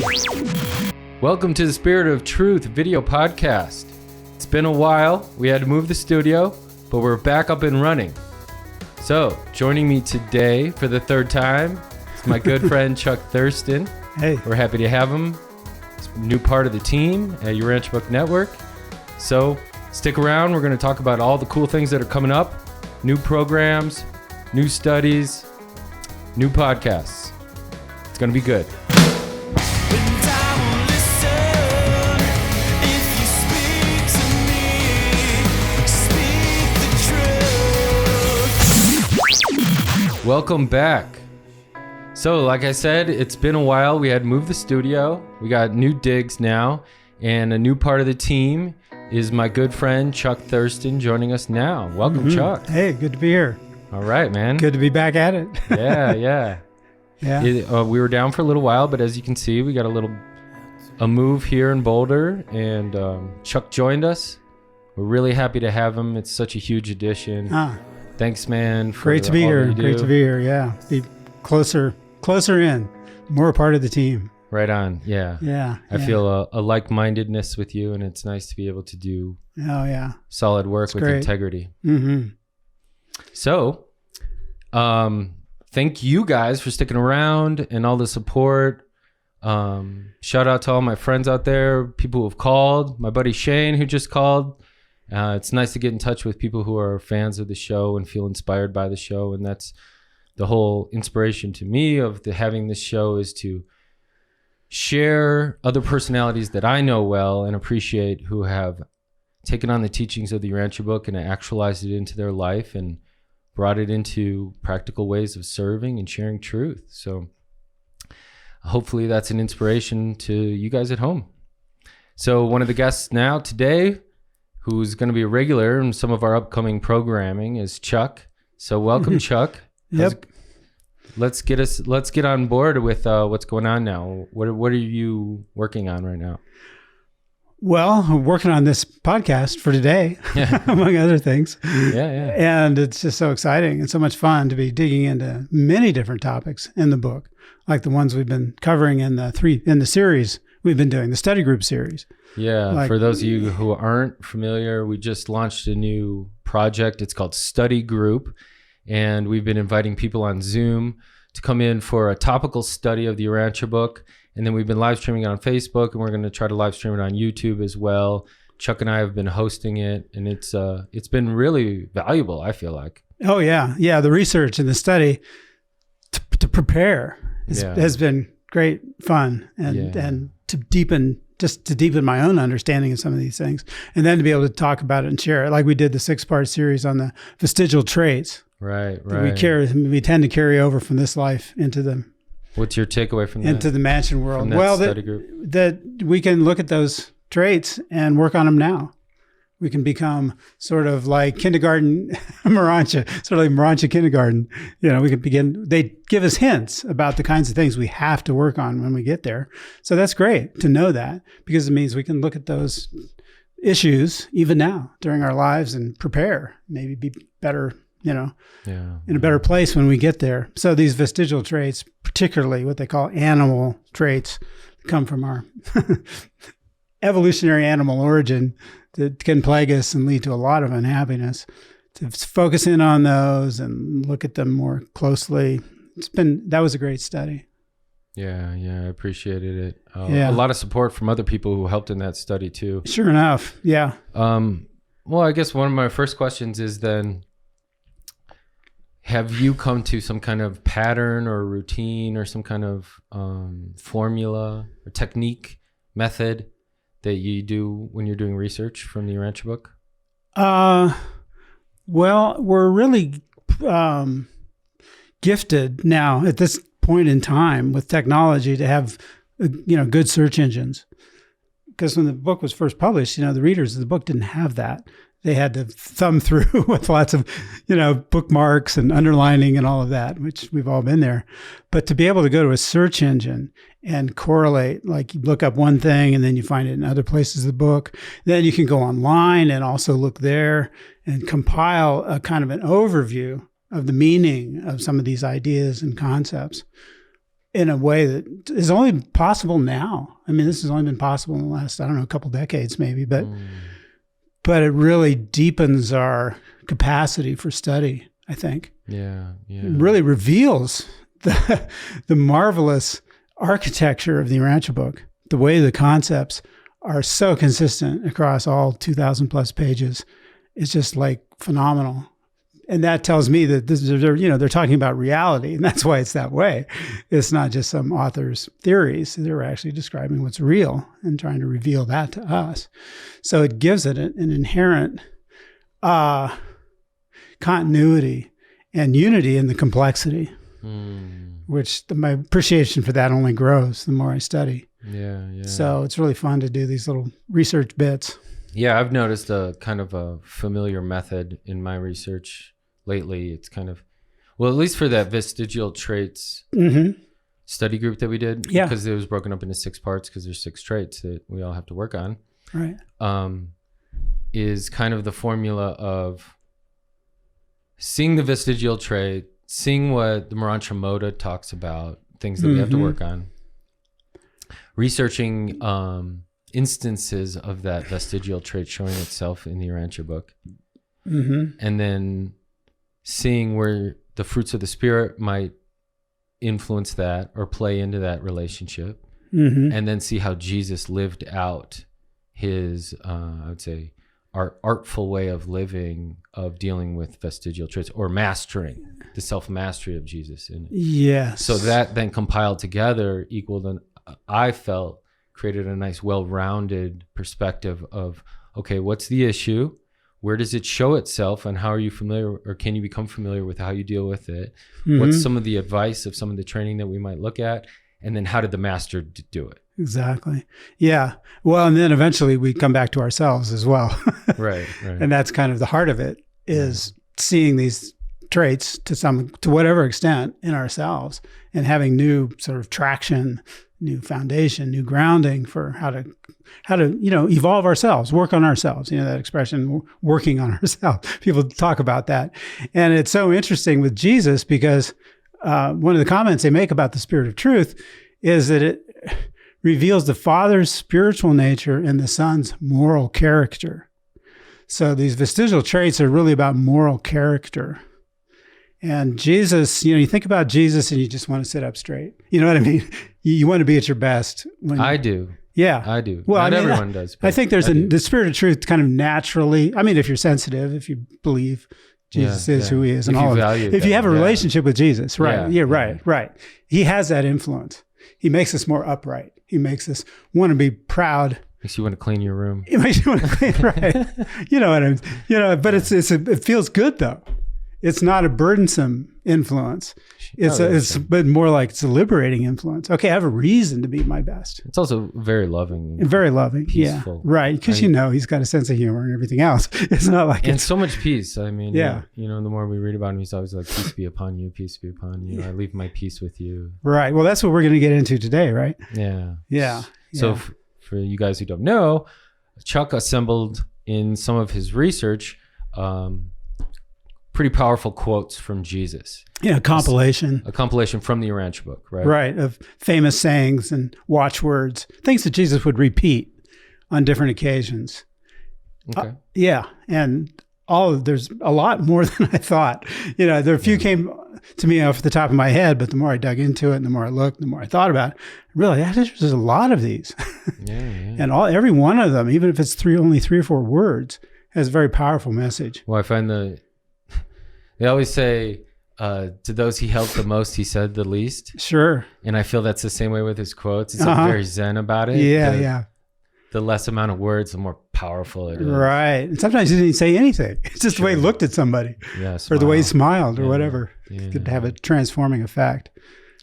Welcome to the Spirit of Truth video podcast. It's been a while. We had to move the studio, but we're back up and running. So, joining me today for the third time is my good friend Chuck Thurston. Hey. We're happy to have him. It's a new part of the team at Urantia Book Network. So, stick around. We're going to talk about all the cool things that are coming up, new programs, new studies, new podcasts. It's going to be good. Welcome back. So, like I said, it's been a while. We had to move the studio. We got new digs now, and a new part of the team is my good friend Chuck Thurston joining us now. Welcome, Chuck. Hey, good to be here. All right, man. Good to be back at it. Yeah. We were down for a little while, but as you can see, we got a move here in Boulder, and Chuck joined us. We're really happy to have him. It's such a huge addition. Thanks, man. Great to be here. Great to be here. Yeah. Be closer in, more a part of the team. Right on. Yeah. I feel a like-mindedness with you, and it's nice to be able to do solid work with integrity. Mm-hmm. So, thank you guys for sticking around and all the support. Shout out to all my friends out there, people who have called, my buddy Shane who just called. It's nice to get in touch with people who are fans of the show and feel inspired by the show. And that's the whole inspiration to me of having this show, is to share other personalities that I know well and appreciate, who have taken on the teachings of the Urantia book and actualized it into their life and brought it into practical ways of serving and sharing truth. So hopefully that's an inspiration to you guys at home. So one of the guests now today, who's going to be a regular in some of our upcoming programming, is Chuck. So welcome, Chuck. Yep. Let's get on board with what's going on now. What are you working on right now? Well, I'm working on this podcast for today, among other things. Yeah. And it's just so exciting and so much fun to be digging into many different topics in the book, like the ones we've been covering in the series we've been doing, the study group series. Yeah, for those of you who aren't familiar, we just launched a new project. It's called Study Group, and we've been inviting people on Zoom to come in for a topical study of the Urantia book, and then we've been live streaming it on Facebook, and we're going to try to live stream it on YouTube as well. Chuck and I have been hosting it, and it's been really valuable, I feel like. Oh, yeah. The research and the study to prepare has been great fun, and to deepen my own understanding of some of these things, and then to be able to talk about it and share it, like we did the 6-part series on the vestigial traits. Right. We tend to carry over from this life into the. What's your takeaway from that? Into the mansion world. Well, study group? That we can look at those traits and work on them now. We can become sort of like kindergarten Urantia, sort of like Urantia kindergarten. We can begin. They give us hints about the kinds of things we have to work on when we get there. So that's great to know that, because it means we can look at those issues even now during our lives and prepare, maybe be better, in a better place when we get there. So these vestigial traits, particularly what they call animal traits, come from our evolutionary animal origin, that can plague us and lead to a lot of unhappiness. To focus in on those and look at them more closely. That was a great study. Yeah, I appreciated it. A lot of support from other people who helped in that study too. Sure enough, yeah. Well, I guess one of my first questions is then, have you come to some kind of pattern or routine or some kind of formula or technique, method that you do when you're doing research from the Urantia book? Well, we're really gifted now at this point in time with technology to have, good search engines. Because when the book was first published, the readers of the book didn't have that. They had to thumb through with lots of, bookmarks and underlining and all of that, which we've all been there. But to be able to go to a search engine and correlate, like you look up one thing and then you find it in other places of the book, then you can go online and also look there and compile a kind of an overview of the meaning of some of these ideas and concepts. in a way that is only possible now. I mean, this has only been possible in the last, I don't know, a couple decades maybe, but it really deepens our capacity for study, I think. Yeah. It really reveals the marvelous architecture of the Urantia book, the way the concepts are so consistent across all 2,000 plus pages. It's just like phenomenal. And that tells me that they're talking about reality, and that's why it's that way. It's not just some author's theories. They're actually describing what's real and trying to reveal that to us. So it gives it an inherent continuity and unity in the complexity, which my appreciation for that only grows the more I study. Yeah. So it's really fun to do these little research bits. Yeah, I've noticed a kind of a familiar method in my research lately. It's kind of, well, at least for that vestigial traits study group that we did, because it was broken up into 6 parts because there's 6 traits that we all have to work on. Right. Is kind of the formula of seeing the vestigial trait, seeing what the Urantia Moda talks about, things that we have to work on, researching instances of that vestigial trait showing itself in the Urantia book, and then seeing where the fruits of the Spirit might influence that or play into that relationship, and then see how Jesus lived out his, I would say, artful way of living, of dealing with vestigial traits, or mastering the self-mastery of Jesus in it. Yes. So that then compiled together equaled, I felt, created a nice, well-rounded perspective of, okay, what's the issue? Where does it show itself, and how are you familiar, or can you become familiar with how you deal with it? What's some of the advice of some of the training that we might look at? And then how did the master do it? Exactly. Yeah. Well, and then eventually we come back to ourselves as well. Right. And that's kind of the heart of it, is seeing these traits to whatever extent in ourselves, and having new sort of traction, new foundation, new grounding for how to evolve ourselves, work on ourselves. That expression, working on ourselves. People talk about that. And it's so interesting with Jesus, because one of the comments they make about the Spirit of Truth is that it reveals the Father's spiritual nature and the Son's moral character. So these vestigial traits are really about moral character. And Jesus, you think about Jesus and you just want to sit up straight. You know what I mean? You want to be at your best. I do. Yeah. I do. Well, Not everyone does. I think there's the Spirit of Truth kind of naturally, if you're sensitive, if you believe Jesus is who he is, and all of that. If you have a relationship with Jesus, right? Yeah, right. He has that influence. He makes us more upright. He makes us want to be proud. Makes you want to clean your room. It makes you want to clean, right? You know what I mean? But it feels good though. It's not a burdensome influence. But more like it's a liberating influence. Okay, I have a reason to be my best. It's also very loving. And very loving, peaceful. Yeah. Right, because he's got a sense of humor and everything else. It's not like and so much peace. I mean, yeah. The more we read about him, he's always like, peace be upon you, peace be upon you. I leave my peace with you. Right. Well, that's what we're going to get into today, right? Yeah. Yeah. So for you guys who don't know, Chuck assembled in some of his research pretty powerful quotes from Jesus. Yeah, a compilation from the Urantia book, right? Right, of famous sayings and watchwords, things that Jesus would repeat on different occasions. Okay. Yeah, and there's a lot more than I thought. There are a few came to me off the top of my head, but the more I dug into it and the more I looked, the more I thought about it, really, there's a lot of these. Yeah. And every one of them, even if it's only 3 or 4 words, has a very powerful message. Well, I find they always say, to those he helped the most, he said the least. Sure. And I feel that's the same way with his quotes. It's very zen about it. Yeah. The less amount of words, the more powerful it is. Right. And sometimes he didn't say anything. It's just the way he looked at somebody. Yeah, or the way he smiled or whatever. Yeah. It could have a transforming effect.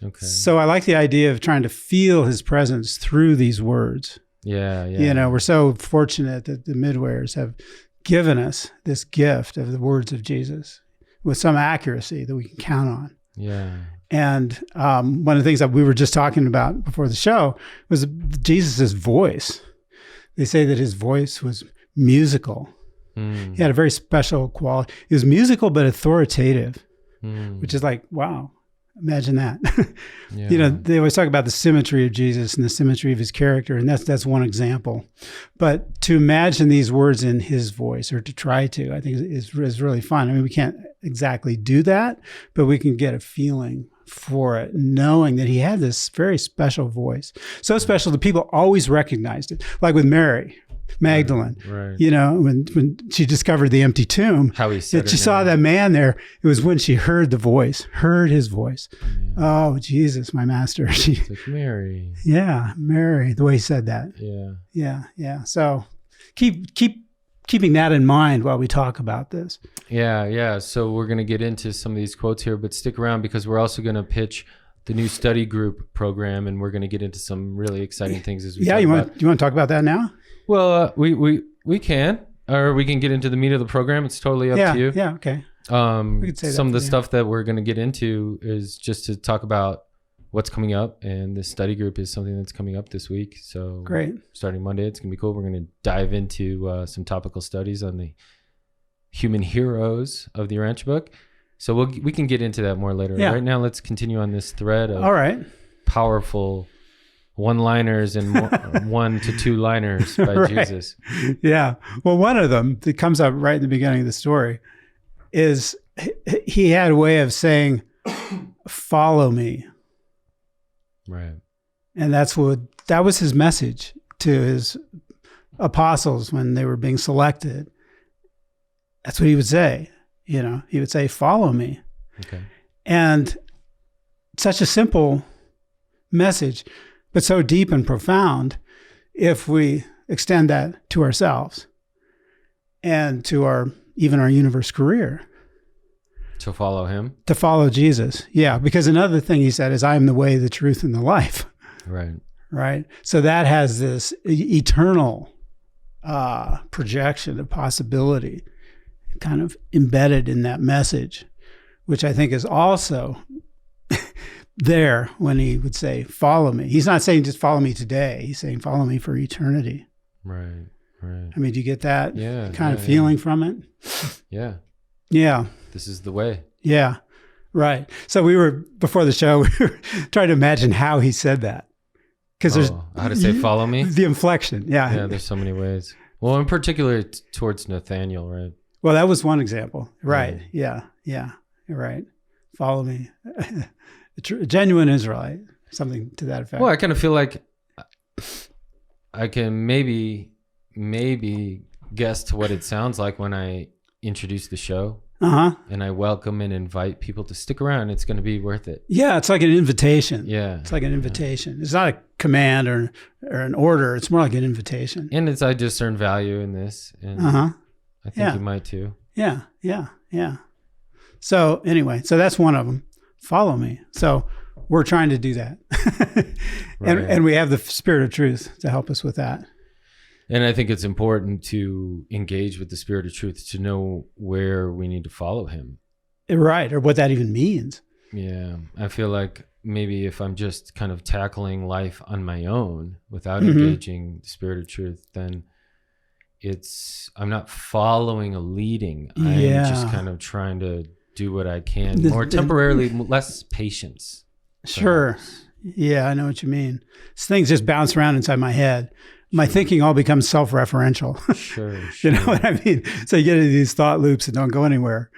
Okay. So I like the idea of trying to feel his presence through these words. Yeah. We're so fortunate that the midwares have given us this gift of the words of Jesus with some accuracy that we can count on. Yeah. And one of the things that we were just talking about before the show was Jesus's voice. They say that his voice was musical. He had a very special quality. It was musical but authoritative, which is like, wow. Imagine that. Yeah. You know, they always talk about the symmetry of Jesus and the symmetry of his character, and that's one example. But to imagine these words in his voice, or to try to, I think is really fun. I mean, we can't exactly do that, but we can get a feeling for it, knowing that he had this very special voice. So special that people always recognized it. Like with Mary Magdalene, Right. you know, when she discovered the empty tomb, How he said that she saw that man there, it was when she heard his voice. Yeah. Oh, Jesus, my master. It's like Mary. Yeah, Mary, the way he said that. Yeah. Yeah. So keeping that in mind while we talk about this. Yeah. So we're going to get into some of these quotes here, but stick around because we're also going to pitch the new study group program, and we're going to get into some really exciting things as we talk about. You want to talk about that now? Well, we can, or we can get into the meat of the program. It's totally up to you. Yeah, okay. We could say some of that, the stuff that we're going to get into is just to talk about what's coming up, and the study group is something that's coming up this week. So great. Starting Monday, it's going to be cool. We're going to dive into some topical studies on the human heroes of the Urantia book. So we can get into that more later. Yeah. Right now, let's continue on this thread of All right. powerful one-liners and 1 to 2 liners by Right. Jesus. Yeah. Well, one of them that comes up right in the beginning of the story is he had a way of saying, "Follow me." Right. And that was his message to his apostles when they were being selected. That's what he would say. You know, he would say, "Follow me." Okay. And such a simple message, but so deep and profound if we extend that to ourselves and to even our universe career. To follow him. To follow Jesus. Yeah, because another thing he said is, "I am the way, the truth, and the life." Right. Right? So that has this eternal projection of possibility kind of embedded in that message, which I think is also there when he would say, "Follow me." He's not saying just follow me today. He's saying follow me for eternity. Right. I mean, do you get that kind of feeling from it? Yeah. Yeah. This is the way. Yeah. Right. So before the show, we were trying to imagine how he said that. Because there's how to say follow me? The inflection. Yeah. Yeah, there's so many ways. Well, in particular towards Nathaniel, right? Well, that was one example. Right. Yeah. You're right. Follow me. A genuine Israelite. Something to that effect. Well, I kind of feel like I can maybe guess to what it sounds like when I introduce the show. And I welcome and invite people to stick around. It's going to be worth it. Yeah, it's like an invitation. Yeah. It's like an invitation. It's not a command or an order. It's more like an invitation. And I discern value in this. And I think you might too. Yeah. So anyway, that's one of them. Follow me. So we're trying to do that. And we have the Spirit of Truth to help us with that. And I think it's important to engage with the Spirit of Truth to know where we need to follow him. Right. Or what that even means. Yeah. I feel like maybe if I'm just kind of tackling life on my own without engaging the Spirit of Truth, then I'm not following a leading. I'm just kind of trying to do what I can. More temporarily, less patience. Sure. Perhaps. Yeah, I know what you mean. Things just bounce around inside my head. My thinking all becomes self-referential. Sure. You know what I mean? So you get into these thought loops that don't go anywhere.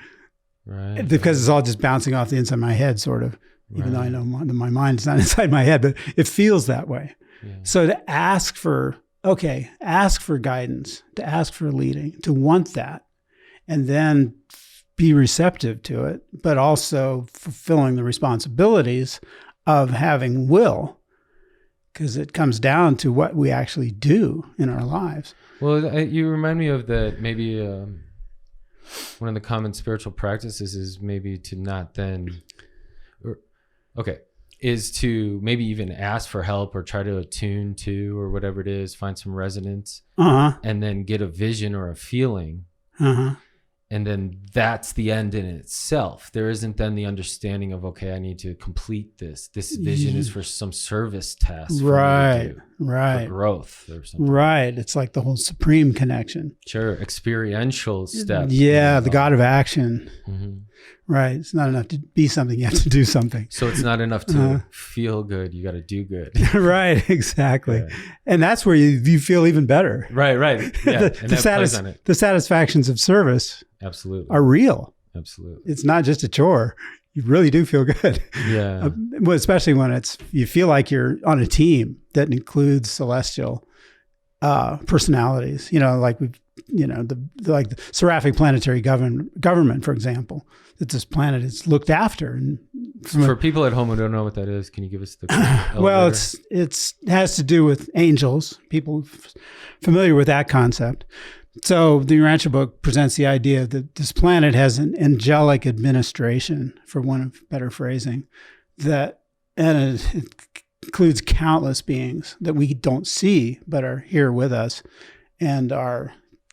Right. Because it's all just bouncing off the inside of my head, sort of. Even though I know my mind's not inside my head, but it feels that way. Yeah. So to ask for guidance, to ask for leading, to want that, and then be receptive to it, but also fulfilling the responsibilities of having will, because it comes down to what we actually do in our lives. Well, you remind me of that. Maybe one of the common spiritual practices is maybe to not then, is to maybe even ask for help or try to attune to, or whatever it is, find some resonance, and then get a vision or a feeling. And then that's the end in itself. There isn't then the understanding of, okay, I need to complete this. This vision is for some service task. Right. Right. growth or something. Right. It's like the whole supreme connection. Sure. Experiential steps. Yeah. The God of action. Mm-hmm. Right. It's not enough to be something. You have to do something. So it's not enough to feel good. You got to do good. Right. Exactly. Yeah. And that's where you feel even better. Right. Yeah. And that plays on it. The satisfactions of service Absolutely. are real. Absolutely. It's not just a chore. You really do feel good. Yeah. Well, especially when you feel like you're on a team that includes celestial personalities. Like the seraphic planetary government, for example, that this planet is looked after. And for people at home who don't know what that is, can you give us the well, it has to do with angels. People familiar with that concept. So the Urantia book presents the idea that this planet has an angelic administration, for want of better phrasing, and it includes countless beings that we don't see but are here with us and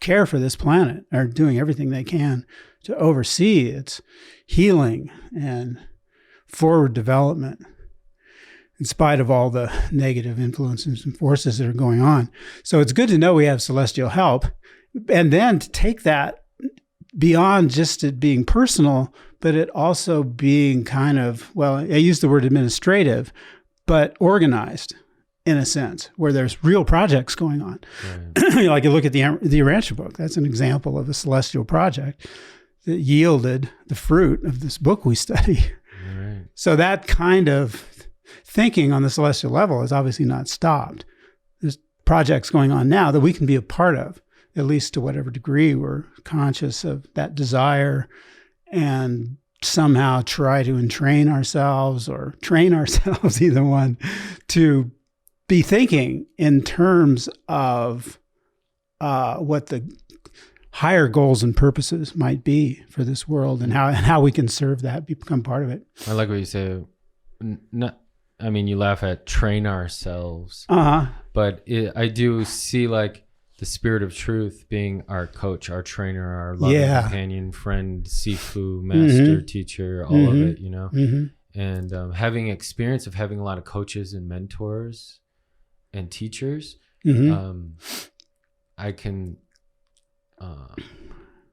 care for this planet, are doing everything they can to oversee its healing and forward development in spite of all the negative influences and forces that are going on. So it's good to know we have celestial help. And then to take that beyond just it being personal, but it also being kind of, well, I use the word administrative, but organized in a sense, where there's real projects going on. Right. Like you look at the Urantia book, that's an example of a celestial project that yielded the fruit of this book we study. Right. So that kind of thinking on the celestial level is obviously not stopped. There's projects going on now that we can be a part of, at least to whatever degree we're conscious of that desire and somehow try to train ourselves, either one, to be thinking in terms of what the higher goals and purposes might be for this world and how we can serve that, become part of it. I like what you say. You laugh at train ourselves, but I do see like the spirit of truth being our coach, our trainer, our loving companion, friend, sifu, master, teacher, all of it, and having experience of having a lot of coaches and mentors and teachers, I can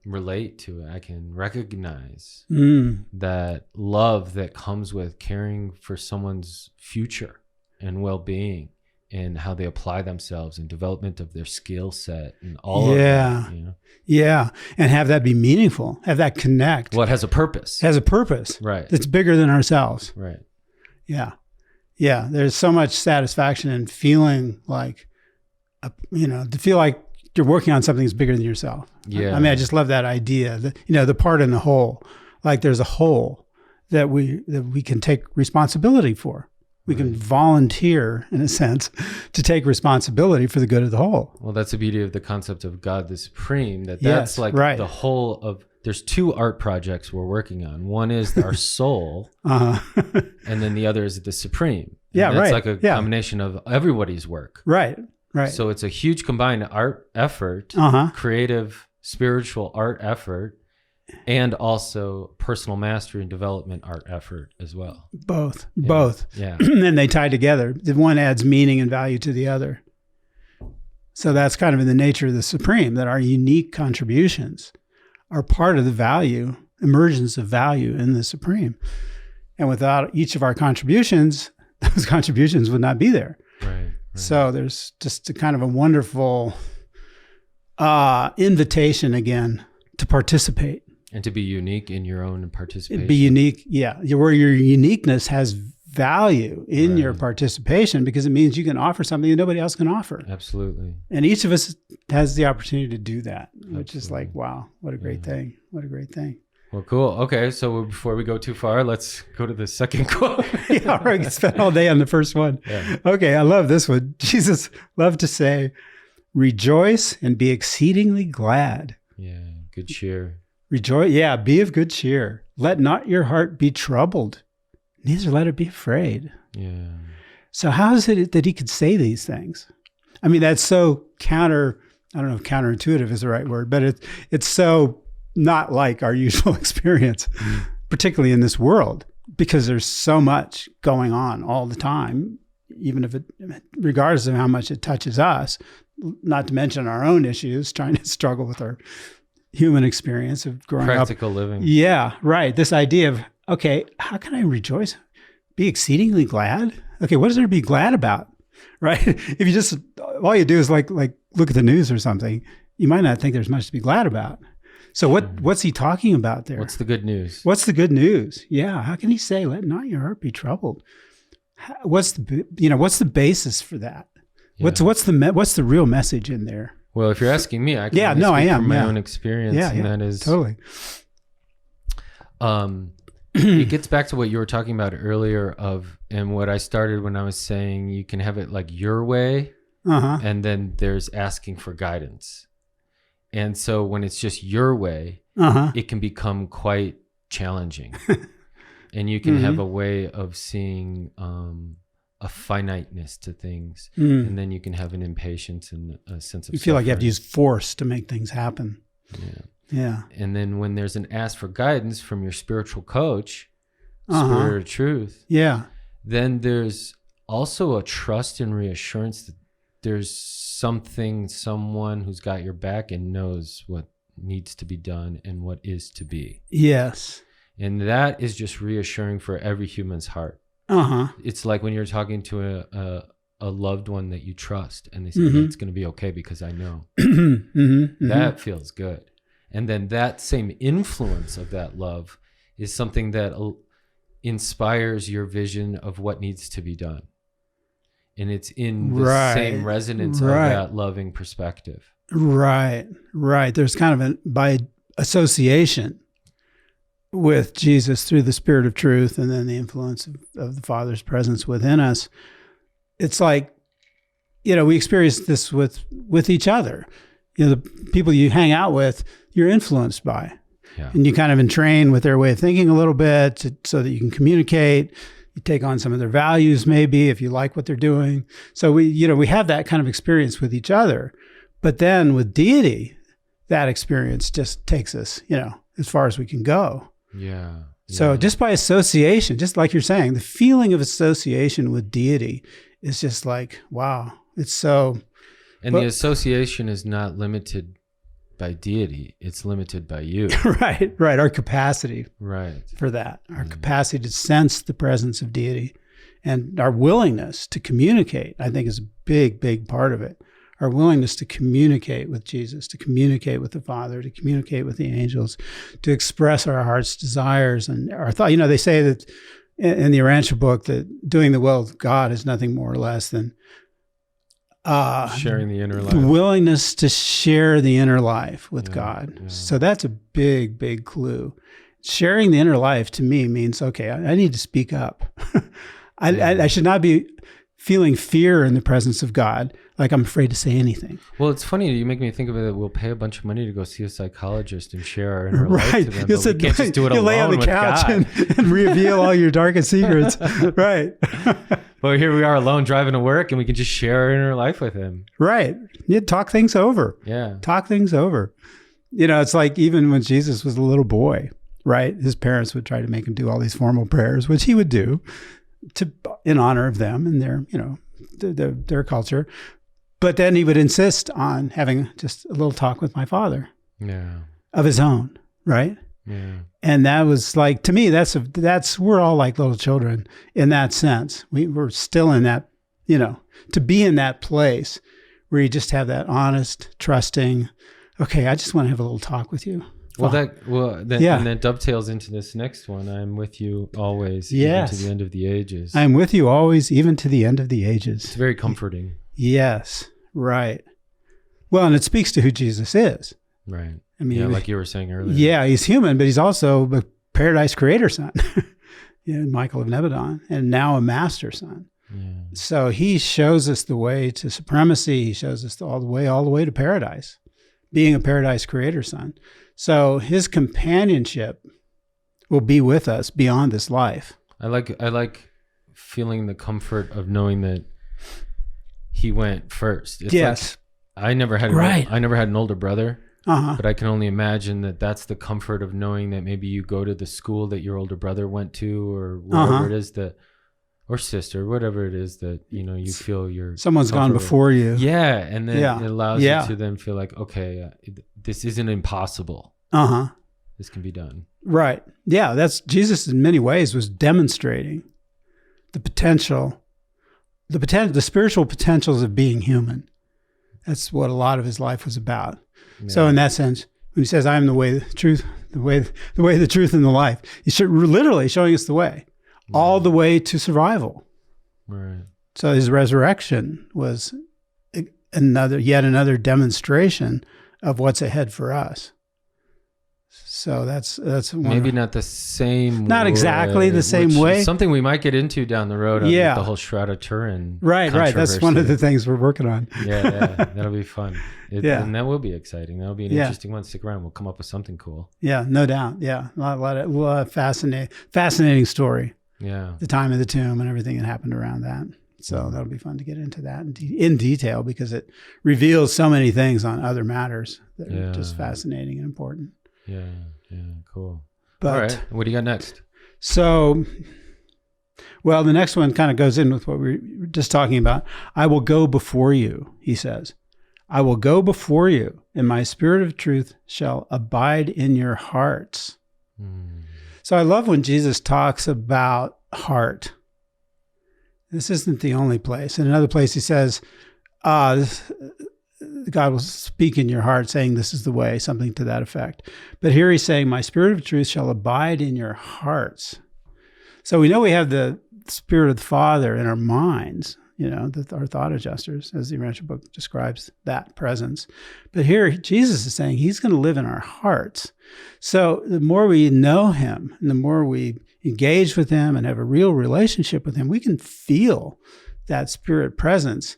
relate to it. I can recognize that love that comes with caring for someone's future and well-being and how they apply themselves and development of their skill set and all of that. Yeah. And have that be meaningful, have that connect. Well, it has a purpose. Right. That's bigger than ourselves. Right. Yeah. Yeah. There's so much satisfaction in feeling like, to feel like you're working on something that's bigger than yourself. Yeah. I just love that idea that, the part in the whole, like there's a whole that we can take responsibility for. We can volunteer, in a sense, to take responsibility for the good of the whole. Well, that's the beauty of the concept of God the Supreme, that's the whole of, there's two art projects we're working on. One is our soul, and then the other is the Supreme. And it's like a combination of everybody's work. Right. So it's a huge combined art effort, creative, spiritual art effort, and also personal mastery and development art effort as well. Both. Yeah. And they tie together. The one adds meaning and value to the other. So that's kind of in the nature of the Supreme, that our unique contributions are part of the emergence of value in the Supreme. And without each of our contributions, those contributions would not be there. Right. So there's just a kind of a wonderful invitation again to participate. And to be unique in your own participation. Be unique, where your uniqueness has value in your participation, because it means you can offer something that nobody else can offer. Absolutely. And each of us has the opportunity to do that, which is like, wow, what a great thing. What a great thing. Well, cool. Okay, so before we go too far, let's go to the second quote. All right, we can spend all day on the first one. Yeah. Okay, I love this one. Jesus loved to say, rejoice and be exceedingly glad. Yeah, good cheer. Rejoice, be of good cheer. Let not your heart be troubled, neither let it be afraid. Yeah. So how is it that he could say these things? That's so I don't know if counterintuitive is the right word, but it's so not like our usual experience, particularly in this world, because there's so much going on all the time even if it, regardless of how much it touches us, not to mention our own issues, trying to struggle with our human experience of growing Practical up. living. Yeah, right. This idea of, okay, how can I rejoice? Be exceedingly glad? Okay, what is there to be glad about? Right? If you just, all you do is like look at the news or something, you might not think there's much to be glad about. So what's he talking about there? What's the good news? What's the good news? Yeah. How can he say, let not your heart be troubled? What's the basis for that? Yeah. What's the real message in there? Well, if you're asking me, I can Yeah, only no, I speak am. from my Yeah. own experience, Yeah, and yeah, that is totally. It gets back to what you were talking about earlier and what I started when I was saying you can have it like your way, and then there's asking for guidance. And so when it's just your way, it can become quite challenging. And you can have a way of seeing a finiteness to things, and then you can have an impatience and a sense of you feel like you have to suffering. use force to make things happen. Yeah. And then when there's an ask for guidance from your spiritual coach, Spirit of Truth, then there's also a trust and reassurance that there's someone who's got your back and knows what needs to be done and what is to be. Yes. And that is just reassuring for every human's heart. It's like when you're talking to a loved one that you trust and they say, it's going to be okay because I know. That feels good. And then that same influence of that love is something that inspires your vision of what needs to be done. And it's in the same resonance of that loving perspective. Right. There's kind of by association with Jesus through the Spirit of Truth and then the influence of the Father's presence within us. It's like, we experience this with each other. The people you hang out with, you're influenced by. Yeah. And you kind of entrain with their way of thinking a little bit so that you can communicate. You take on some of their values, maybe, if you like what they're doing. So we have that kind of experience with each other. But then with deity, that experience just takes us, as far as we can go. Yeah. So just by association, just like you're saying, the feeling of association with deity is just like, wow, it's so. And the association is not limited by deity. It's limited by you. Right. Our capacity for that, our capacity to sense the presence of deity and our willingness to communicate, I think is a big, big part of it. Our willingness to communicate with Jesus, to communicate with the Father, to communicate with the angels, to express our heart's desires and our thought. They say that in the Urantia book that doing the will of God is nothing more or less than sharing the inner life. The willingness to share the inner life with God. Yeah. So that's a big, big clue. Sharing the inner life to me means, okay, I need to speak up. I should not be feeling fear in the presence of God, like I'm afraid to say anything. Well, it's funny. You make me think of it that we'll pay a bunch of money to go see a psychologist and share our inner life to them. But we can't just do it alone lay on the with couch God. and reveal all your darkest secrets. Right. But here we are alone driving to work and we can just share our inner life with him. Right. You talk things over. Yeah. Talk things over. It's like even when Jesus was a little boy, right? His parents would try to make him do all these formal prayers, which he would do in honor of them and their culture. But then he would insist on having just a little talk with my Father. Yeah. Of his own, right? Yeah. And that was like, to me, we're all like little children in that sense. We're still in that, to be in that place where you just have that honest, trusting, okay, I just want to have a little talk with you. And that dovetails into this next one. I'm with you always, even to the end of the ages. I'm with you always, even to the end of the ages. It's very comforting. Yes, right. Well, and it speaks to who Jesus is. Right. I mean, like you were saying earlier. Yeah, he's human, but he's also a paradise creator son, Michael of Nebadon, and now a master son. Yeah. So he shows us the way to supremacy. He shows us all the way to paradise, being a paradise creator son. So his companionship will be with us beyond this life. I like feeling the comfort of knowing that he went first. It's yes. Like I never had an older brother. But I can only imagine that that's the comfort of knowing that maybe you go to the school that your older brother went to or wherever it is that or sister, whatever it is that, you feel you're Someone's gone before you. Yeah. And then it allows Yeah. you to then feel like, okay, this isn't impossible. Uh-huh. This can be done. Right. Yeah. That's Jesus in many ways was demonstrating the spiritual potentials of being human. That's what a lot of his life was about. Yeah. So in that sense, when he says, I am the way, the truth, the way, the truth, and the life, he's literally showing us the way, all the way to survival. Right. So his resurrection was yet another demonstration of what's ahead for us. So that's maybe not the same. Not exactly the same way. Something we might get into down the road. Yeah, the whole Shroud of Turin. Right. That's one of the things we're working on. Yeah, that'll be fun. And that will be exciting. That'll be an interesting one. Stick around. We'll come up with something cool. Yeah, no doubt. Yeah, a lot of fascinating story. Yeah, the time of the tomb and everything that happened around that. So that'll be fun to get into that in detail because it reveals so many things on other matters that are just fascinating and important. Yeah, cool. But, all right, what do you got next? So, well, the next one kind of goes in with what we were just talking about. I will go before you, he says. I will go before you, and my spirit of truth shall abide in your hearts. So I love when Jesus talks about heart. This isn't the only place. In another place, he says, God will speak in your heart saying, this is the way, something to that effect. But here he's saying, my spirit of truth shall abide in your hearts. So we know we have the spirit of the Father in our minds, our thought adjusters, as the Urantia book describes that presence. But here Jesus is saying he's going to live in our hearts. So the more we know him and the more we engage with him and have a real relationship with him, we can feel that spirit presence.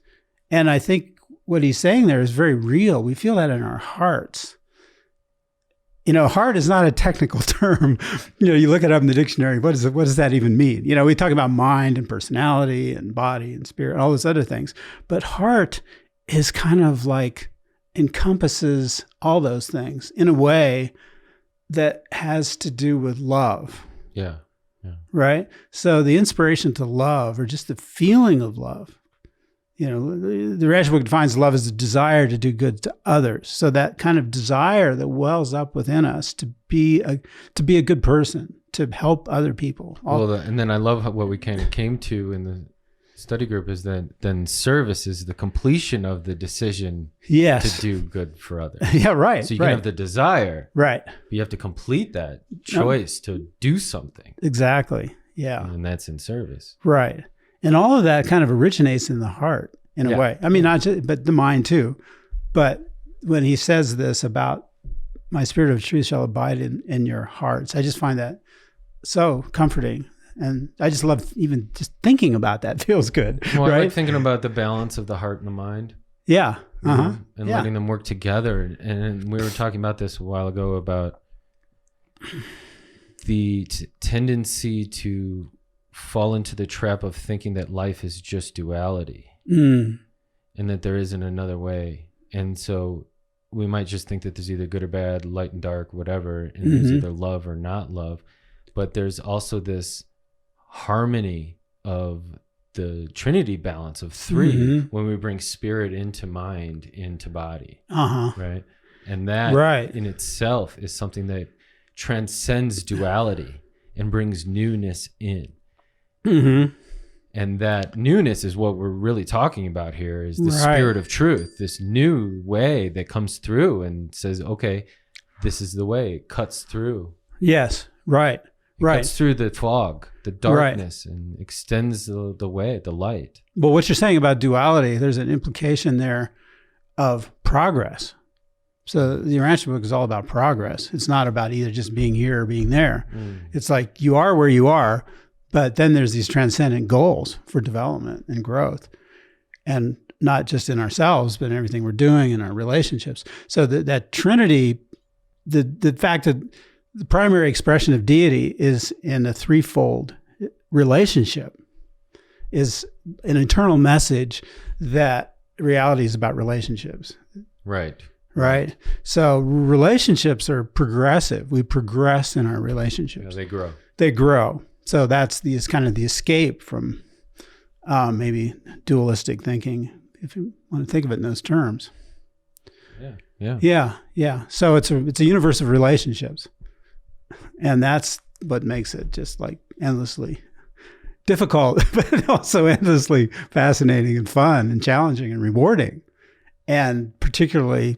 And I think what he's saying there is very real. We feel that in our hearts. Heart is not a technical term. You look it up in the dictionary. What does that even mean? We talk about mind and personality and body and spirit, and all those other things. But heart is kind of like encompasses all those things in a way that has to do with love. Yeah. Right? So the inspiration to love, or just the feeling of love, the Urantia book defines love as the desire to do good to others. So that kind of desire that wells up within us to be a good person, to help other people. And then I love what we kind of came to in the study group is that then service is the completion of the decision to do good for others. Yeah, right. So you can have the desire, right? But you have to complete that choice to do something. Exactly. Yeah. And that's in service. Right. And all of that kind of originates in the heart in a way. I mean, not just, but the mind too. But when he says this about my spirit of truth shall abide in your hearts, I just find that so comforting. And I just love even just thinking about that. Feels good. Well, right? I like thinking about the balance of the heart and the mind. Yeah. And letting them work together. And we were talking about this a while ago about the tendency to fall into the trap of thinking that life is just duality and that there isn't another way. And so we might just think that there's either good or bad, light and dark, whatever, and there's either love or not love. But there's also this harmony of the Trinity balance of three when we bring spirit into mind, into body, right? And that in itself is something that transcends duality and brings newness in. And that newness is what we're really talking about here, is the spirit of truth, this new way that comes through and says, okay, this is the way. It cuts through. Yes, right. It cuts through the fog, the darkness, and extends the way, the light. Well, what you're saying about duality, there's an implication there of progress. So the Urantia book is all about progress. It's not about either just being here or being there. It's like you are where you are, but then there's these transcendent goals for development and growth, and not just in ourselves, but in everything we're doing in our relationships. So that Trinity, the fact that the primary expression of deity is in a threefold relationship, is an eternal message that reality is about relationships. Right. So relationships are progressive. We progress in our relationships. Yeah, they grow. They grow. So that's kind of the escape from maybe dualistic thinking, if you want to think of it in those terms. Yeah. So it's a universe of relationships, and that's what makes it just like endlessly difficult, but also endlessly fascinating and fun and challenging and rewarding, and particularly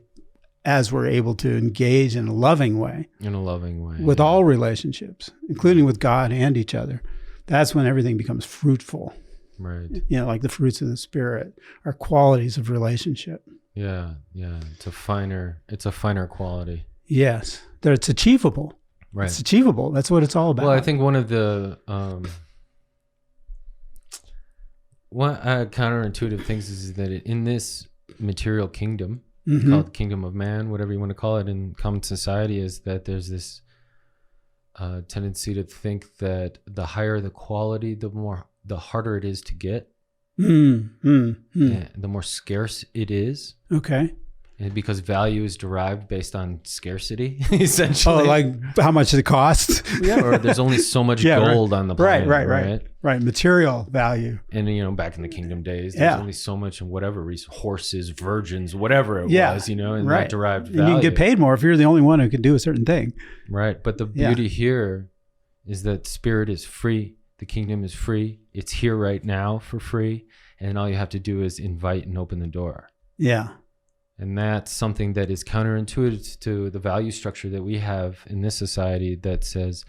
as we're able to engage in a loving way. With all relationships, including with God and each other. That's when everything becomes fruitful. Right. Like the fruits of the Spirit are qualities of relationship. Yeah. It's a finer quality. Yes. That it's achievable. Right. It's achievable. That's what it's all about. Well, I think one of the counterintuitive things is that in this material kingdom, called the kingdom of man, whatever you want to call it in common society, is that there's this tendency to think that the higher the quality, the harder it is to get. And the more scarce it is. Okay. And because value is derived based on scarcity, essentially. Oh, like how much it costs? Yeah, or there's only so much gold on the planet. Right. Material value. And, back in the kingdom days, there's only so much of whatever horses, virgins, whatever it was, and that derived value. And you can get paid more if you're the only one who can do a certain thing. Right. But the beauty here is that spirit is free. The kingdom is free. It's here right now for free. And all you have to do is invite and open the door. Yeah. And that's something that is counterintuitive to the value structure that we have in this society that says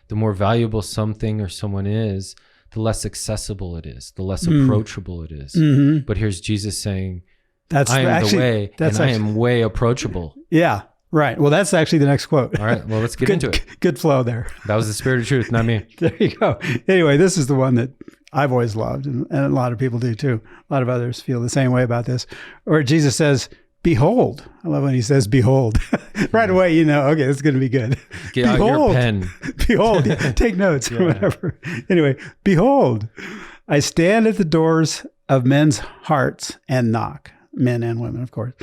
the more valuable something or someone is, the less accessible it is, the less approachable it is. Mm-hmm. But here's Jesus saying, I am the way, and I am way approachable. Yeah, right. Well, that's actually the next quote. All right, well, let's get into it. Good flow there. That was the spirit of truth, not me. There you go. Anyway, this is the one that I've always loved, and a lot of people do too. A lot of others feel the same way about this. Or Jesus says, behold. I love when he says, behold. Right away, okay, this is going to be good. Get out your pen. Behold. Take notes or whatever. Anyway, behold, I stand at the doors of men's hearts and knock. Men and women, of course.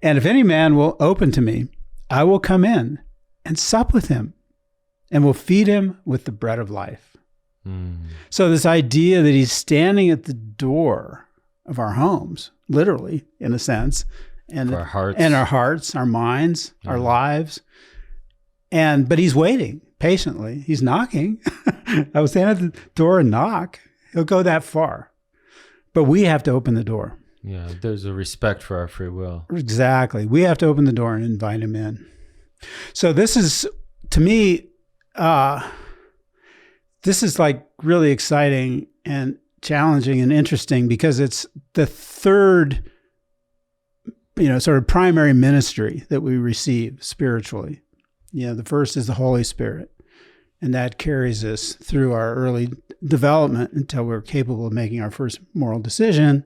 And if any man will open to me, I will come in and sup with him and will feed him with the bread of life. So this idea that he's standing at the door of our homes, literally, in a sense, and our hearts, our minds, our lives. But he's waiting patiently. He's knocking. I will stand at the door and knock. He'll go that far. But we have to open the door. Yeah, there's a respect for our free will. Exactly. We have to open the door and invite him in. So this is, to me, this is like really exciting and challenging and interesting because it's the third sort of primary ministry that we receive spiritually. The first is the Holy Spirit, and that carries us through our early development until we're capable of making our first moral decision.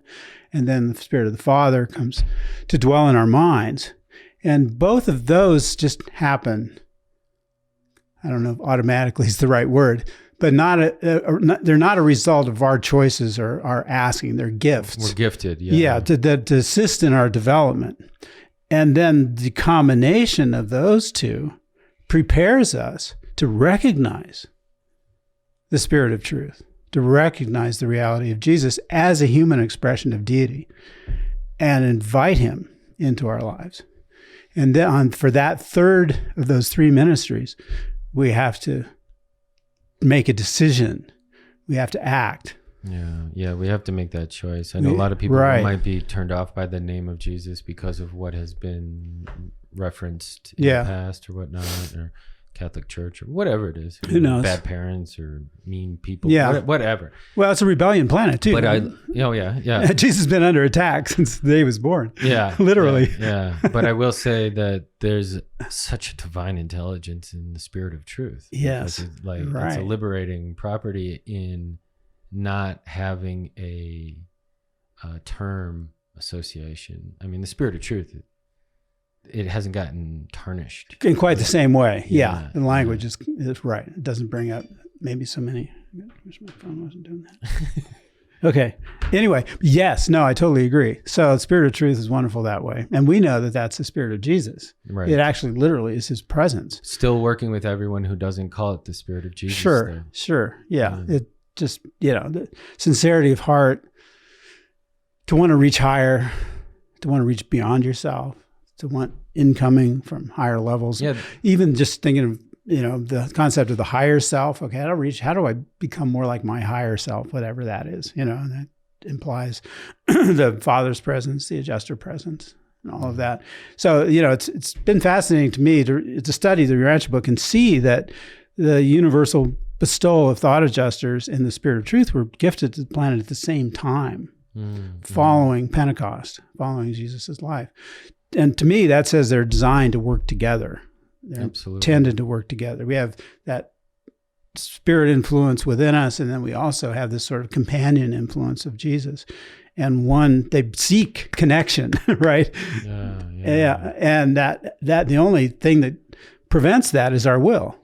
And then the Spirit of the Father comes to dwell in our minds. And both of those just happen. I don't know if automatically is the right word, but they're not a result of our choices or our asking. They're gifts. We're gifted, to assist in our development. And then the combination of those two prepares us to recognize the Spirit of truth, to recognize the reality of Jesus as a human expression of deity, and invite him into our lives. And then for that third of those three ministries, we have to make a decision. We have to act. Yeah, we have to make that choice. I know a lot of people might be turned off by the name of Jesus because of what has been referenced in the past or whatnot, or Catholic Church or whatever it is. Who knows? Bad parents or mean people. Whatever. Well, it's a rebellion planet too. But Jesus has been under attack since the day he was born. Yeah. Literally. Yeah. But I will say that there's such a divine intelligence in the Spirit of truth. Yes. It's a liberating property in not having a term association. I mean, the Spirit of truth, it hasn't gotten tarnished in quite the same way. Yeah. The language is right. It doesn't bring up maybe so many. I wish my phone wasn't doing that. Okay. Anyway, yes, no, I totally agree. So the Spirit of truth is wonderful that way. And we know that that's the Spirit of Jesus. Right. It actually literally is his presence. Still working with everyone who doesn't call it the Spirit of Jesus. Sure. Yeah. just, the sincerity of heart to want to reach higher, to want to reach beyond yourself, to want incoming from higher levels. Yeah. Even just thinking of, the concept of the higher self. Okay, how do I become more like my higher self, whatever that is, and that implies the Father's presence, the adjuster presence, and all of that. So, it's been fascinating to me to study the Urantia book and see that the universal bestowal of thought adjusters and the Spirit of Truth were gifted to the planet at the same time, following Pentecost, following Jesus' life. And to me, that says they're designed to work together. They're Absolutely. Tended to work together. We have that spirit influence within us, and then we also have this sort of companion influence of Jesus. And they seek connection, right? Yeah. And that the only thing that prevents that is our will.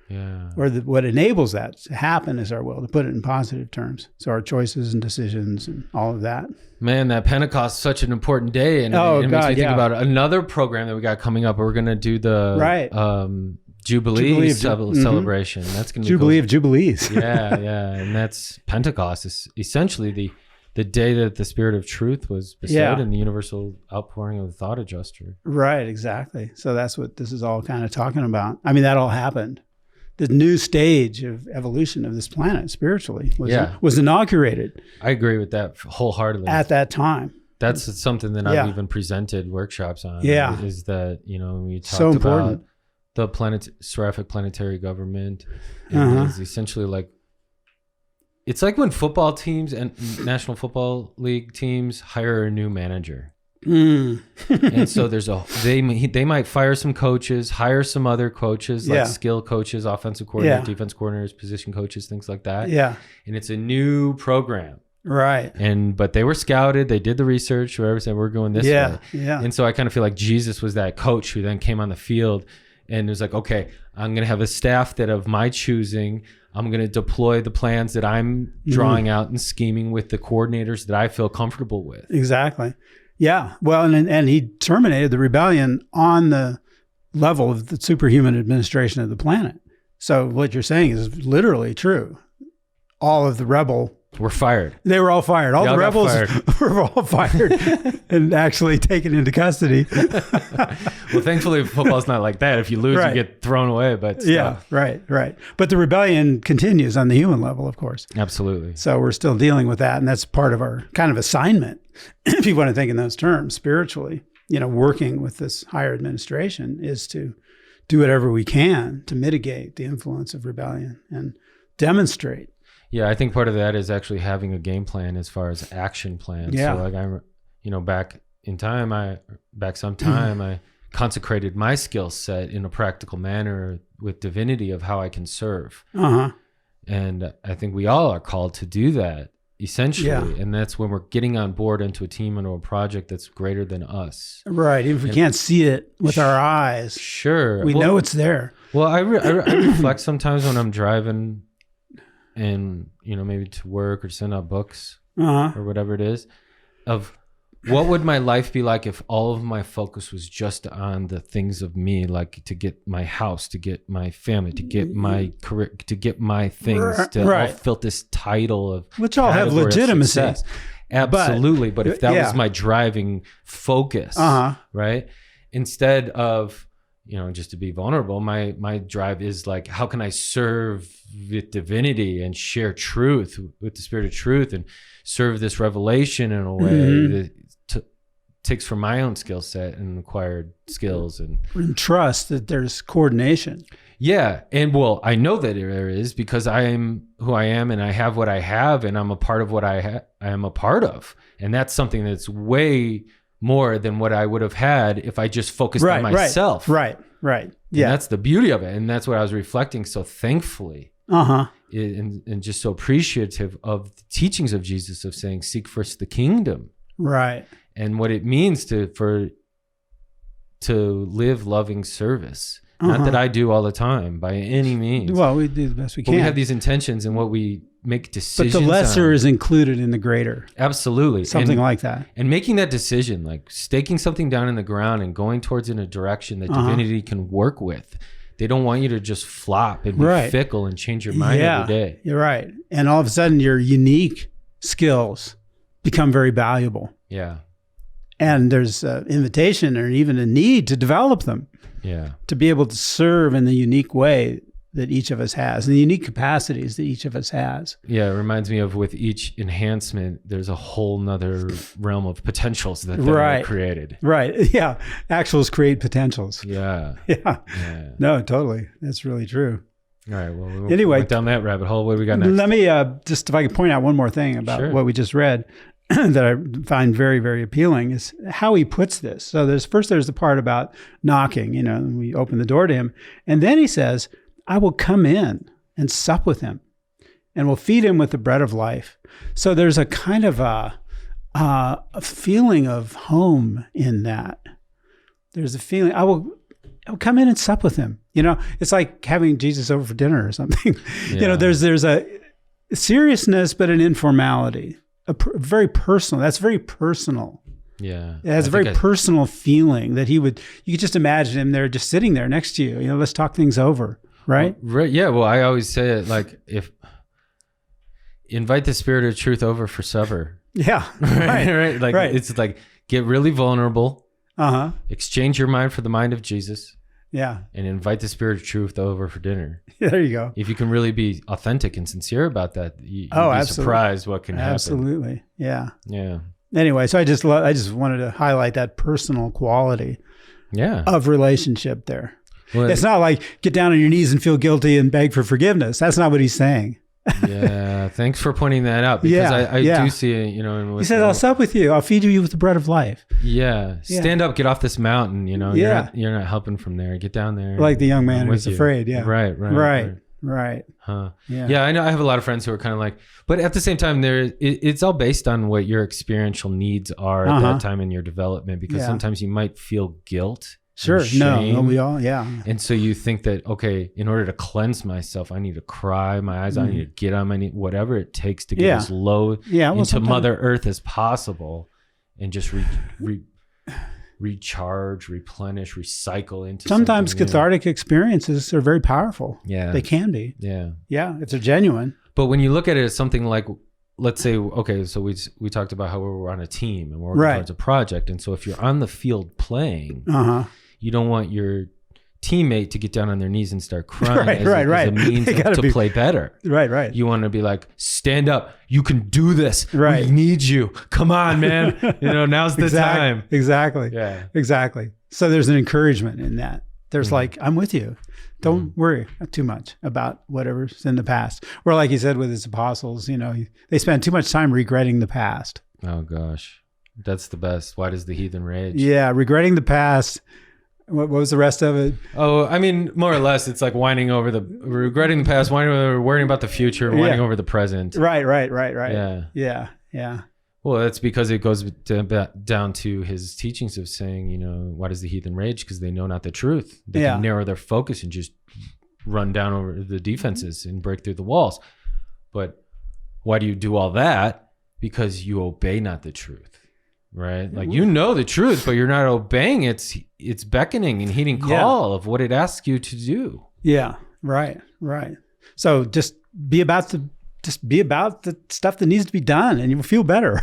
Yeah. Or what enables that to happen is our will, to put it in positive terms. So our choices and decisions and all of that. Man, that Pentecost is such an important day. And it makes me think about another program that we got coming up. We're going to do the Jubilee celebration. That's going to be Jubilee of Jubilees. Yeah. And that's Pentecost. It's essentially the day that the Spirit of Truth was bestowed in the universal outpouring of the thought adjuster. Right, exactly. So that's what this is all kind of talking about. I mean, that all happened. The new stage of evolution of this planet spiritually was inaugurated. I agree with that wholeheartedly. At that time. That's something that I've even presented workshops on. Yeah. Is that, we talked about the seraphic planetary government. And it's essentially like, it's like when football teams and National Football League teams hire a new manager. And so they might fire some coaches, hire some other coaches, like skill coaches, offensive coordinators, defense coordinators, position coaches, things like that. Yeah. And it's a new program. Right. But they were scouted, they did the research, whoever said we're going this way. Yeah. And so I kind of feel like Jesus was that coach who then came on the field and was like, okay, I'm going to have a staff that of my choosing. I'm going to deploy the plans that I'm drawing out and scheming with the coordinators that I feel comfortable with. Exactly. Yeah. Well, and he terminated the rebellion on the level of the superhuman administration of the planet. So what you're saying is literally true. All of the rebel were fired. They were all fired. All the rebels were all fired and actually taken into custody. Well, thankfully, football's not like that. If you lose, you get thrown away. But still. Yeah, right. But the rebellion continues on the human level, of course. Absolutely. So we're still dealing with that, and that's part of our kind of assignment, if you want to think in those terms, spiritually. Working with this higher administration is to do whatever we can to mitigate the influence of rebellion and demonstrate. Yeah, I think part of that is actually having a game plan as far as action plans. Yeah. So like back some time, I consecrated my skill set in a practical manner with divinity of how I can serve. And I think we all are called to do that essentially. Yeah. And that's when we're getting on board into a team and a project that's greater than us. Right. Even if we can't see it with our eyes. Sure. We know it's there. Well, I reflect sometimes when I'm driving and maybe to work or send out books or whatever it is, of what would my life be like if all of my focus was just on the things of me, like to get my house, to get my family, to get my career, to get my things, all felt this title of which all have legitimacy. Absolutely. But if that was my driving focus, right? Instead of just to be vulnerable, my drive is like, how can I serve with divinity and share truth with the Spirit of Truth and serve this revelation in a way that takes from my own skill set and acquired skills and trust that there's coordination. Yeah. And I know that there is, because I am who I am and I have what I have and I'm a part of what I am a part of. And that's something that's way more than what I would have had if I just focused on myself. Right. Yeah. And that's the beauty of it. And that's what I was reflecting so thankfully. And just so appreciative of the teachings of Jesus of saying, seek first the kingdom. Right. And what it means to live loving service. Not that I do all the time by any means. Well, we do the best we can. But we have these intentions and what we make decisions. But the lesser is included in the greater. Absolutely. Something like that. And making that decision, like staking something down in the ground and going towards in a direction that divinity can work with, They don't want you to just flop and be Right. fickle and change your mind every day. You're right. And all of a sudden, your unique skills become very valuable. Yeah. And there's an invitation or even a need to develop them, Yeah. to be able to serve in the unique way that each of us has, and the unique capacities that each of us has. Yeah. It reminds me of with each enhancement, there's a whole nother realm of potentials that are Right. created. Right. Yeah. Actuals create potentials. Yeah. Yeah. Yeah. No, totally. That's really true. All right. Well, we Anyway, went down that rabbit hole. What do we got next? let me just, if I could point out one more thing about Sure. what we just read that I find very, very appealing is how he puts this. So there's the part about knocking, and we open the door to him. And then he says, I will come in and sup with him and will feed him with the bread of life. So there's a kind of a feeling of home in that. There's a feeling, I will come in and sup with him. It's like having Jesus over for dinner or something. Yeah. There's a seriousness, but an informality, very personal. That's very personal. Yeah. It has a very personal feeling that you could just imagine him there, just sitting there next to you. Let's talk things over. Right? Right. Yeah. Well, I always say it like, if invite the spirit of truth over for supper. Yeah. Right. Right. Like, right. it's like, get really vulnerable, Uh-huh. exchange your mind for the mind of Jesus, Yeah. and invite the spirit of truth over for dinner. There you go. If you can really be authentic and sincere about that, you'd be absolutely. surprised what can happen. Absolutely. Yeah. Yeah. Anyway, so I just wanted to highlight that personal quality Yeah. of relationship there. Well, It's not like get down on your knees and feel guilty and beg for forgiveness. That's not what he's saying. yeah. Thanks for pointing that out, because Yeah, I yeah. do see it, and He says, I'll sup with you. I'll feed you with the bread of life. Yeah. Yeah. Stand up, get off this mountain, Yeah. You're not helping from there. Get down there. Like the young man I'm who's with you. afraid. Yeah. Right. Huh. Yeah. Yeah, I know. I have a lot of friends who are kind of like, but at the same time, it's all based on what your experiential needs are at that time in your development, because Yeah. sometimes you might feel guilt. Sure. and No, shame. we all, yeah. And so you think that, okay, in order to cleanse myself, I need to cry my eyes out, I need to get on my knees, whatever it takes to get Yeah. as low Yeah. Well, into sometimes- Mother Earth as possible, and just recharge, replenish, recycle into Sometimes something new. cathartic experiences are very powerful. Yeah. They can be. Yeah. Yeah. If they're genuine. But when you look at it as something like, let's say, okay, so we talked about how we're on a team and we're working Right. towards a project. And so if you're on the field playing, Uh-huh. you don't want your teammate to get down on their knees and start crying Right, as, right, as right. a means They gotta to be- play better. Right. You want to be like, stand up. You can do this. Right. We need you. Come on, man. Now's the time. Exactly. Yeah. Exactly. So there's an encouragement in that. There's like, I'm with you. Don't worry too much about whatever's in the past. Or like he said with his apostles, they spend too much time regretting the past. Oh, gosh. That's the best. Why does the heathen rage? Yeah. Regretting the past. What was the rest of it? Oh, I mean, more or less, it's like regretting the past, worrying about the future, and whining Yeah. over the present. Right. Yeah. Well, that's because it goes down to his teachings of saying, why does the heathen rage? Because they know not the truth. They Yeah. can narrow their focus and just run down over the defenses and break through the walls. But why do you do all that? Because you obey not the truth, right? Like, the truth, but you're not obeying its beckoning and heeding call of what it asks you to do. Yeah. Right. So just be about the stuff that needs to be done, and you'll feel better.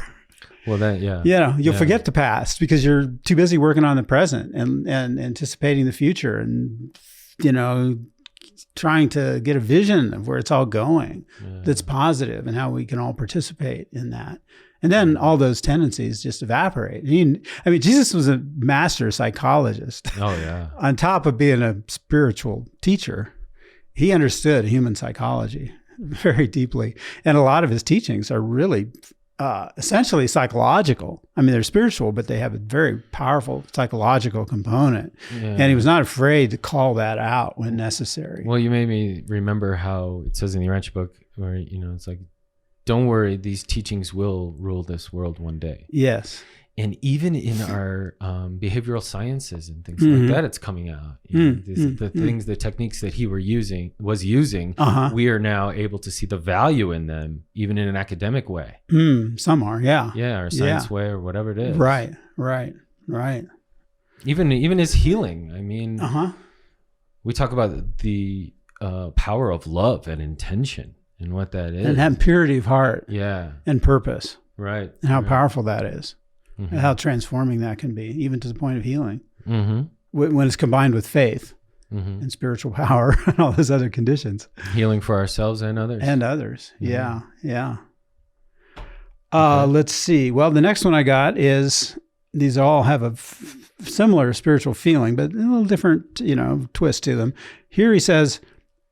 Well, that, yeah. You'll forget the past because you're too busy working on the present and anticipating the future and, trying to get a vision of where it's all going that's positive and how we can all participate in that. And then all those tendencies just evaporate. I mean, Jesus was a master psychologist. Oh, yeah. On top of being a spiritual teacher, he understood human psychology very deeply. And a lot of his teachings are really essentially psychological. I mean, they're spiritual, but they have a very powerful psychological component. Yeah. And he was not afraid to call that out when necessary. Well, you made me remember how it says in the Urantia book where, it's like, don't worry, these teachings will rule this world one day. Yes. And even in our behavioral sciences and things like that, it's coming out. The techniques that he was using, we are now able to see the value in them, even in an academic way. Some are, yeah. Yeah, or science way, or whatever it is. Right. Even his healing. I mean, we talk about the power of love and intention and what that is. And that purity of heart. Yeah. And purpose. Right. And how right. powerful that is. Mm-hmm. And how transforming that can be, even to the point of healing. Mm-hmm. When it's combined with faith Mm-hmm. and spiritual power and all those other conditions. Healing for ourselves and others. And others. Mm-hmm. Yeah. Yeah. Okay. Let's see. Well, the next one I got is, these all have a similar spiritual feeling, but a little different, twist to them. Here he says,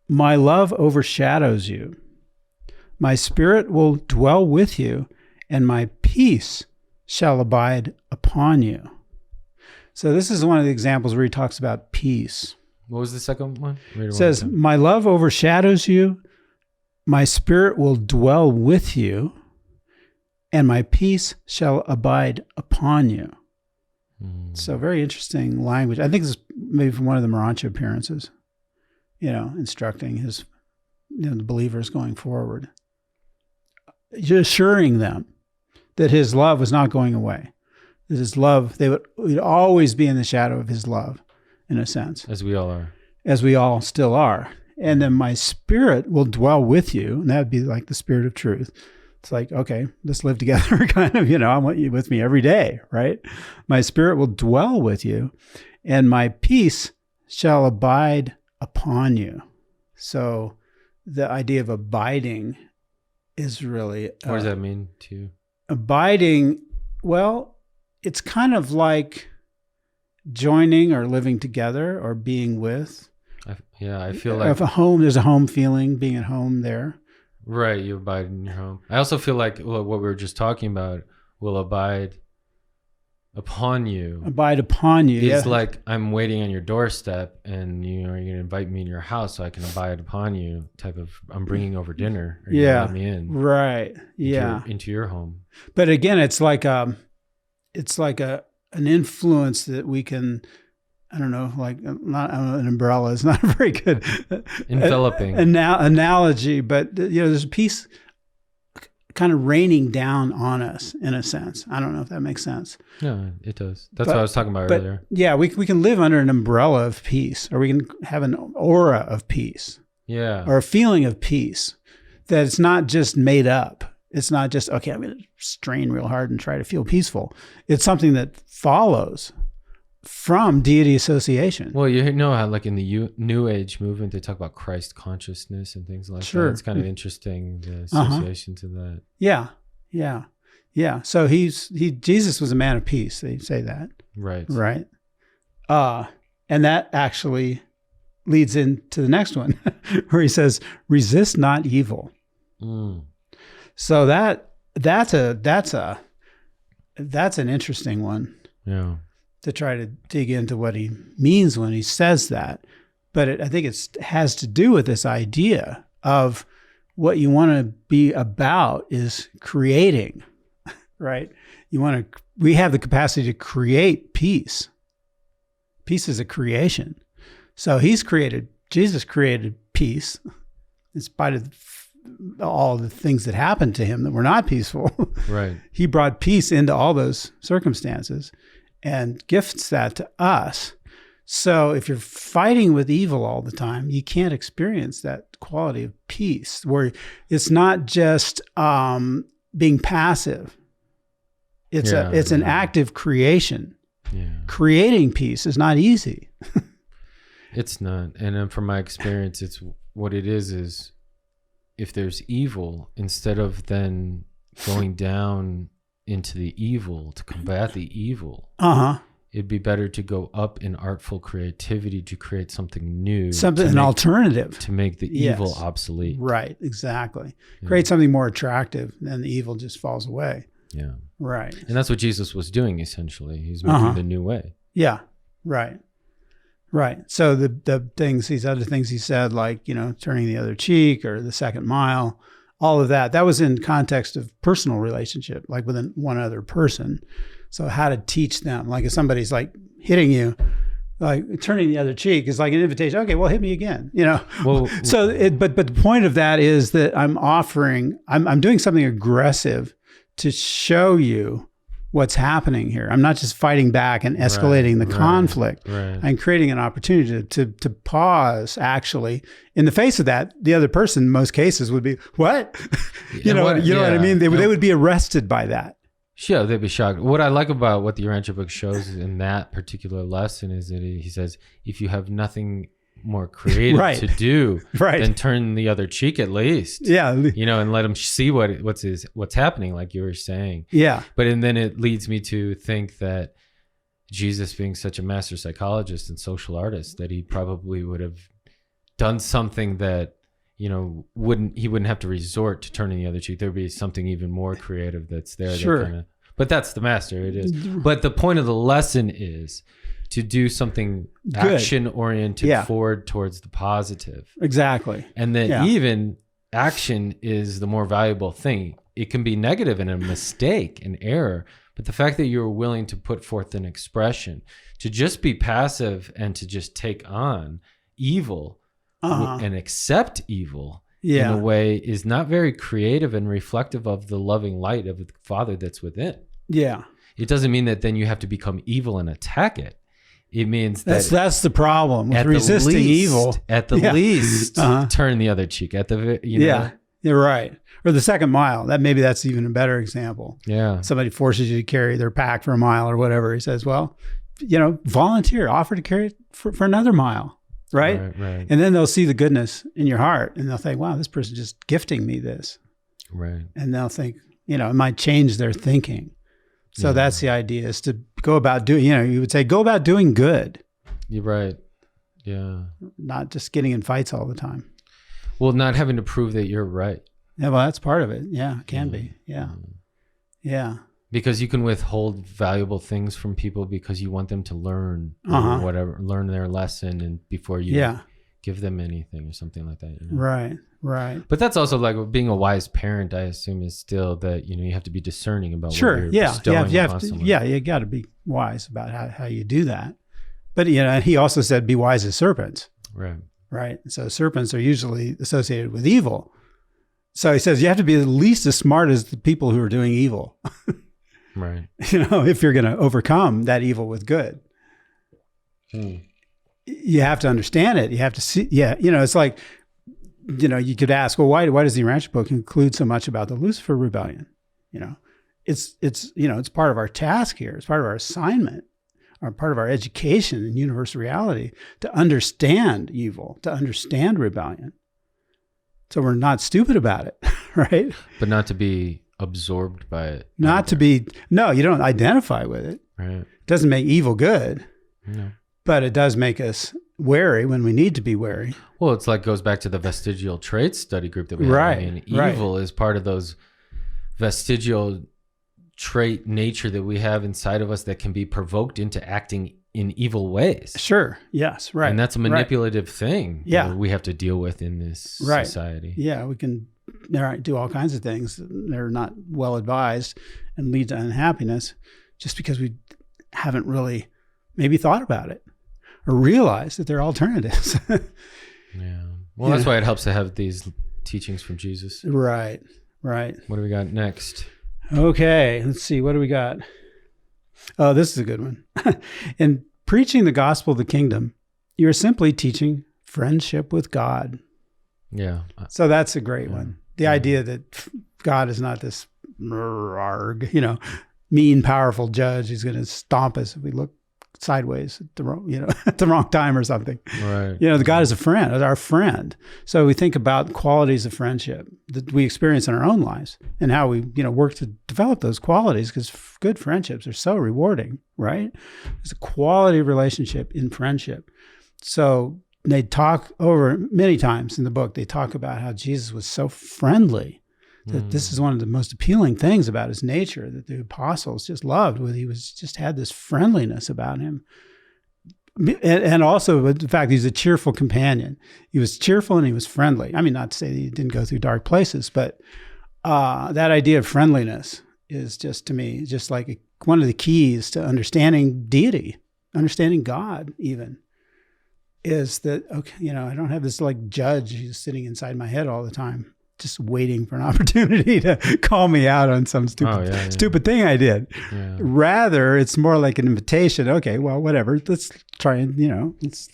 my love overshadows you. My spirit will dwell with you, and my peace shall abide upon you. So this is one of the examples where he talks about peace. What was the second one? It says, my love overshadows you. My spirit will dwell with you, and my peace shall abide upon you. So very interesting language. I think this is maybe from one of the Urantia appearances, instructing his, the believers going forward, assuring them that his love was not going away, that his love, we'd always be in the shadow of his love, in a sense. As we all are. As we all still are. And then my spirit will dwell with you, and that would be like the spirit of truth. It's like, okay, let's live together, kind of, I want you with me every day, right? My spirit will dwell with you, and my peace shall abide upon you. So the idea of abiding is really... what does that mean to you? Abiding, well, it's kind of like joining or living together or being with. I feel like... If there's a home feeling, being at home there. Right, you abide in your home. I also feel like what we were just talking about will abide upon you. Abide upon you. It's like I'm waiting on your doorstep, and you're going to invite me in your house so I can abide upon you. Type of, I'm bringing over dinner. Or you let me in. Right. Yeah. Into your home. But again, it's like an influence that we can. I don't know, like not an umbrella is not a very good enveloping analogy, but there's a peace kind of raining down on us in a sense. I don't know if that makes sense. No, it does. That's what I was talking about earlier. Yeah, we can live under an umbrella of peace, or we can have an aura of peace. Yeah. Or a feeling of peace that it's not just made up. It's not just, okay, I'm going to strain real hard and try to feel peaceful. It's something that follows from deity association. Well, you know how like in the New Age movement, they talk about Christ consciousness and things like that. It's kind of interesting, the association to that. Yeah. So Jesus was a man of peace. They say that. Right. And that actually leads into the next one where he says, resist not evil. So that's an interesting one. Yeah. To try to dig into what he means when he says that. But I think it has to do with this idea of what you want to be about is creating, right? We have the capacity to create peace. Peace is a creation. So Jesus created peace in spite of all the things that happened to him that were not peaceful. Right. He brought peace into all those circumstances and gifts that to us. So if you're fighting with evil all the time, you can't experience that quality of peace where it's not just being passive. It's an active creation. Yeah. Creating peace is not easy. It's not. And from my experience, it's what it is if there's evil, instead of then going down into the evil to combat the evil, it'd be better to go up in artful creativity to create something new, an alternative to make the evil obsolete. Right, exactly. Yeah. Create something more attractive, then the evil just falls away. Yeah, right. And that's what Jesus was doing essentially. He's making the new way. Yeah, right. So these other things he said, like turning the other cheek or the second mile. All of that was in context of personal relationship, like with one other person. So how to teach them, like if somebody's like hitting you, like turning the other cheek is like an invitation. Okay, well, hit me again, Well, but the point of that is that I'm doing something aggressive to show you what's happening here. I'm not just fighting back and escalating the conflict. Right. I'm creating an opportunity to pause, actually. In the face of that, the other person in most cases would be, what? you know what I mean? They would be arrested by that. Yeah, they'd be shocked. What I like about what the Urantia book shows in that particular lesson is that he says, if you have nothing more creative to do than turn the other cheek at least, and let them see what's happening, like you were saying. And then it leads me to think that Jesus, being such a master psychologist and social artist, that he probably would have done something that he wouldn't have to resort to turning the other cheek. There'd be something even more creative that's there. Sure. But that's the master. It is. But the point of the lesson is to do something action-oriented forward towards the positive. Exactly. And that even action is the more valuable thing. It can be negative and a mistake, an error, but the fact that you're willing to put forth an expression, to just be passive and to just take on evil and accept evil in a way is not very creative and reflective of the loving light of the Father that's within. Yeah. It doesn't mean that then you have to become evil and attack it. It means that's the problem with resisting evil. At the least, turn the other cheek. You're right. Or the second mile. That's even a better example. Yeah. Somebody forces you to carry their pack for a mile or whatever. He says, well, volunteer, offer to carry it for another mile. Right? And then they'll see the goodness in your heart and they'll think, wow, this person's just gifting me this. Right. And they'll think, it might change their thinking. So that's the idea, is to go about doing, you would say, go about doing good. You're right. Yeah. Not just getting in fights all the time. Well, not having to prove that you're right. Yeah, well, that's part of it. Yeah, it can be. Yeah. Yeah. Because you can withhold valuable things from people because you want them to learn or whatever, learn their lesson, and before you give them anything or something like that. Right. But that's also like being a wise parent, I assume, is still that, you have to be discerning about what you're bestowing upon someone. You got to be wise about how you do that. But, and he also said, be wise as serpents. Right. So serpents are usually associated with evil. So he says you have to be at least as smart as the people who are doing evil. Right. If you're going to overcome that evil with good. You have to understand it. You have to see. It's like, you could ask, well, why does the Urantia book include so much about the Lucifer rebellion? It's part of our task here. It's part of our assignment, or part of our education in universal reality, to understand evil, to understand rebellion. So we're not stupid about it, right? But not to be absorbed by it. You don't identify with it. Right. It doesn't make evil good. No. But it does make us wary when we need to be wary. Well, it's like goes back to the vestigial traits study group that we have. Evil is part of those vestigial trait nature that we have inside of us that can be provoked into acting in evil ways. Sure. Yes. Right. And that's a manipulative thing that we have to deal with in this society. Yeah. We can do all kinds of things that are not well advised and lead to unhappiness just because we haven't really maybe thought about it or realized that there are alternatives. Well, that's why it helps to have these teachings from Jesus. Right. What do we got next? Okay. Let's see. What do we got? Oh, this is a good one. In preaching the gospel of the kingdom, you're simply teaching friendship with God. Yeah. So that's a great one. The idea that God is not this mean, powerful judge who's going to stomp us if we look sideways at the wrong, at the wrong time or something. Right. The God is a friend, is our friend. So we think about qualities of friendship that we experience in our own lives and how we, work to develop those qualities, because good friendships are so rewarding, right? There's a quality relationship in friendship. So they talk over many times in the book, they talk about how Jesus was so friendly, that this is one of the most appealing things about his nature that the apostles just loved. He had this friendliness about him. And also the fact that he's a cheerful companion. He was cheerful and he was friendly. I mean, not to say that he didn't go through dark places, but that idea of friendliness is just, to me, just like one of the keys to understanding deity, understanding God even, is that, okay, I don't have this like judge who's sitting inside my head all the time. just waiting for an opportunity to call me out on some stupid thing I did. Yeah. Rather, it's more like an invitation. Okay, well, whatever. Let's try and, let's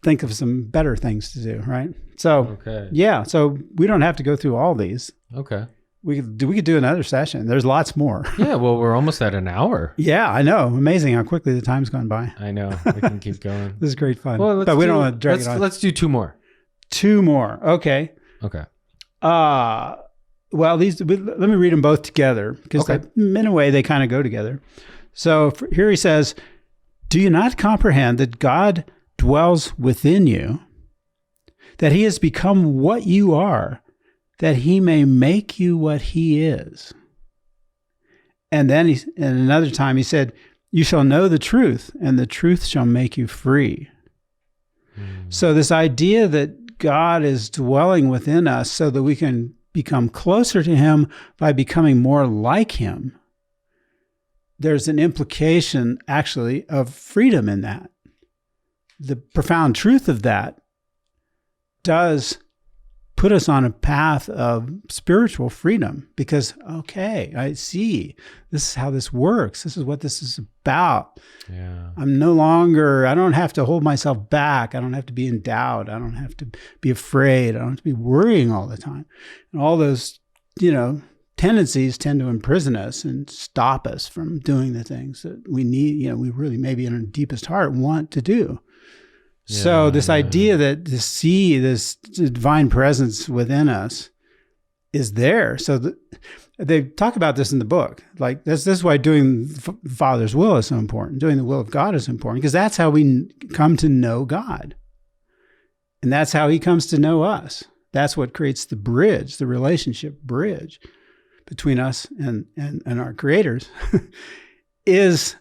think of some better things to do, right? So, yeah. So we don't have to go through all these. Okay. We could do another session. There's lots more. Yeah, well, we're almost at an hour. Yeah, I know. Amazing how quickly the time's gone by. I know. We can keep going. This is great fun. Well, but we don't want to drag it on. Let's do 2 more. 2 more. Okay. Okay. Well, let me read them both together because in a way they kind of go together. So here he says, "Do you not comprehend that God dwells within you, that he has become what you are, that he may make you what he is?" And then another time he said, "You shall know the truth, and the truth shall make you free." So this idea that God is dwelling within us so that we can become closer to him by becoming more like him, there's an implication actually of freedom in that. The profound truth of that does put us on a path of spiritual freedom because, okay, I see this is how this works. This is what this is about. Yeah. I don't have to hold myself back. I don't have to be in doubt. I don't have to be afraid. I don't have to be worrying all the time. And all those, tendencies tend to imprison us and stop us from doing the things that we need, we really maybe in our deepest heart want to do. So this idea that to see this divine presence within us is there. So they talk about this in the book. Like this is why doing the Father's will is so important. Doing the will of God is important because that's how we come to know God. And that's how he comes to know us. That's what creates the bridge, the relationship bridge between us and our creators is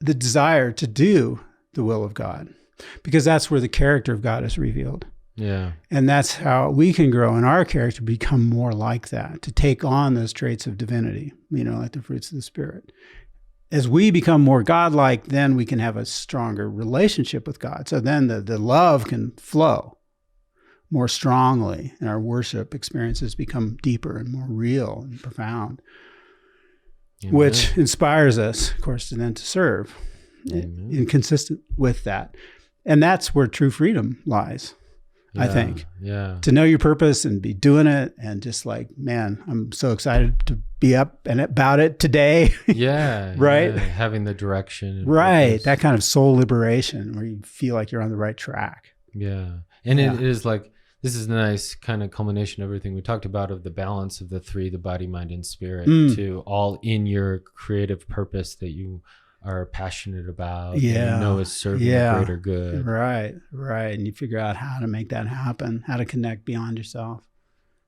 the desire to do the will of God. Because that's where the character of God is revealed. Yeah. And that's how we can grow in our character, become more like that, to take on those traits of divinity, like the fruits of the Spirit. As we become more godlike, then we can have a stronger relationship with God. So then the love can flow more strongly, and our worship experiences become deeper and more real and profound, which inspires us, of course, to serve inconsistent with that. And that's where true freedom lies, I think. Yeah. To know your purpose and be doing it and just like, man, I'm so excited to be up and about it today. Yeah. Right? Yeah. Having the direction. Right. Purpose. That kind of soul liberation where you feel like you're on the right track. Yeah. And it is like, this is a nice kind of culmination of everything we talked about, of the balance of the 3, the body, mind, and spirit, to all in your creative purpose that you are passionate about, is serving the greater good. Right. And you figure out how to make that happen, how to connect beyond yourself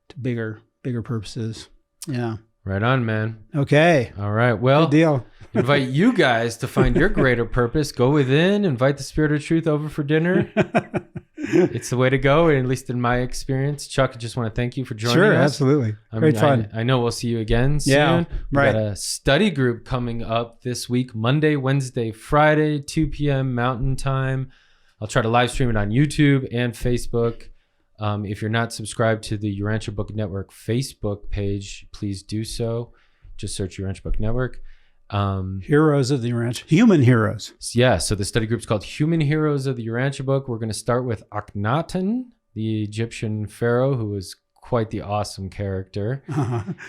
to bigger purposes. Yeah. Right on, man. Okay. All right. Well, good deal. Invite you guys to find your greater purpose. Go within, invite the Spirit of Truth over for dinner. It's the way to go, at least in my experience. Chuck, I just want to thank you for joining us. Sure, absolutely. Great fun. I know we'll see you again soon. Yeah, right. We got a study group coming up this week, Monday, Wednesday, Friday, 2 p.m. Mountain Time. I'll try to live stream it on YouTube and Facebook. If you're not subscribed to the Urantia Book Network Facebook page, please do so. Just search Urantia Book Network. Heroes of the Urantia, human heroes. Yeah, so the study group's called Human Heroes of the Urantia Book. We're going to start with Akhenaten, the Egyptian pharaoh, who was quite the awesome character,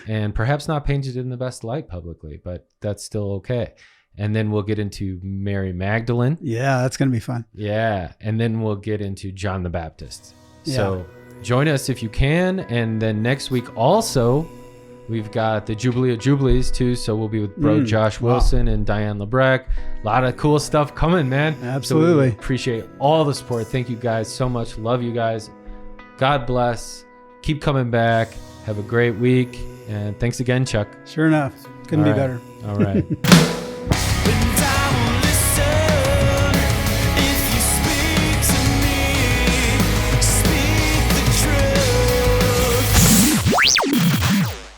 and perhaps not painted in the best light publicly, but that's still okay. And then we'll get into Mary Magdalene. Yeah, that's going to be fun. Yeah, and then we'll get into John the Baptist. Yeah. So join us if you can. And then next week also, we've got the Jubilee of Jubilees too. So we'll be with Bro Josh Wilson and Diane Lebrecq. A lot of cool stuff coming, man. Absolutely. So we appreciate all the support. Thank you guys so much. Love you guys. God bless. Keep coming back. Have a great week. And thanks again, Chuck. Sure enough. Couldn't be better. All right.